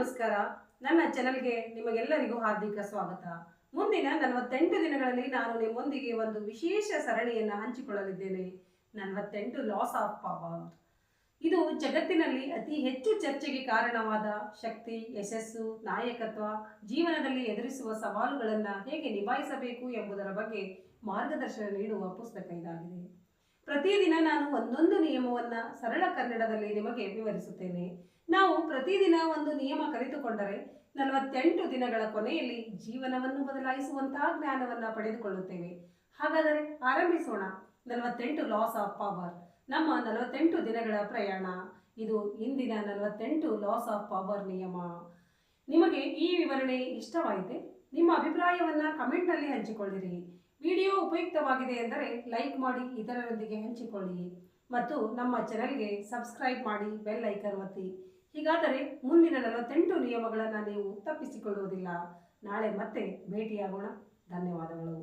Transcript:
ನಮಸ್ಕಾರ. ನನ್ನ ಚಾನೆಲ್ಗೆ ನಿಮಗೆಲ್ಲರಿಗೂ ಹಾರ್ದಿಕ ಸ್ವಾಗತ. ಮುಂದಿನ 48 ದಿನಗಳಲ್ಲಿ ನಾನು ನಿಮ್ಮೊಂದಿಗೆ ಒಂದು ವಿಶೇಷ ಸರಣಿಯನ್ನು ಹಂಚಿಕೊಳ್ಳಲಿದ್ದೇನೆ. 48 ಲಾಸ್ ಆಫ್ ಪವರ್. ಇದು ಜಗತ್ತಿನಲ್ಲಿ ಅತಿ ಹೆಚ್ಚು ಚರ್ಚೆಗೆ ಕಾರಣವಾದ ಶಕ್ತಿ, ಯಶಸ್ಸು, ನಾಯಕತ್ವ, ಜೀವನದಲ್ಲಿ ಎದುರಿಸುವ ಸವಾಲುಗಳನ್ನು ಹೇಗೆ ನಿಭಾಯಿಸಬೇಕು ಎಂಬುದರ ಬಗ್ಗೆ ಮಾರ್ಗದರ್ಶನ ನೀಡುವ ಪುಸ್ತಕ ಇದಾಗಿದೆ. ಪ್ರತಿದಿನ ನಾನು ಒಂದೊಂದು ನಿಯಮವನ್ನು ಸರಳ ಕನ್ನಡದಲ್ಲಿ ನಿಮಗೆ ವಿವರಿಸುತ್ತೇನೆ. ನಾವು ಪ್ರತಿದಿನ ಒಂದು ನಿಯಮ ಕಲಿತುಕೊಂಡರೆ 48 ದಿನಗಳ ಕೊನೆಯಲ್ಲಿ ಜೀವನವನ್ನು ಬದಲಾಯಿಸುವಂತಹ ಜ್ಞಾನವನ್ನು ಪಡೆದುಕೊಳ್ಳುತ್ತೇವೆ. ಹಾಗಾದರೆ ಆರಂಭಿಸೋಣ. 48 ಲಾಸ್ ಆಫ್ ಪವರ್, ನಮ್ಮ 48 ದಿನಗಳ ಪ್ರಯಾಣ. ಇದು ಇಂದಿನ 48 ಲಾಸ್ ಆಫ್ ಪವರ್ ನಿಯಮ. ನಿಮಗೆ ಈ ವಿವರಣೆ ಇಷ್ಟವಾಯಿತೆ? ನಿಮ್ಮ ಅಭಿಪ್ರಾಯವನ್ನು ಕಮೆಂಟ್ನಲ್ಲಿ ಹಂಚಿಕೊಳ್ಳಿರಿ. ವಿಡಿಯೋ ಉಪಯುಕ್ತವಾಗಿದೆ ಎಂದರೆ ಲೈಕ್ ಮಾಡಿ, ಇತರರೊಂದಿಗೆ ಹಂಚಿಕೊಳ್ಳಿ ಮತ್ತು ನಮ್ಮ ಚಾನೆಲ್ಗೆ ಸಬ್ಸ್ಕ್ರೈಬ್ ಮಾಡಿ, ಬೆಲ್ ಐಕನ್ ಒತ್ತಿ. ಹೀಗಾದರೆ ಮುಂದಿನ 48 ನಿಯಮಗಳನ್ನು ನೀವು ತಪ್ಪಿಸಿಕೊಳ್ಳುವುದಿಲ್ಲ. ನಾಳೆ ಮತ್ತೆ ಭೇಟಿಯಾಗೋಣ. ಧನ್ಯವಾದಗಳು.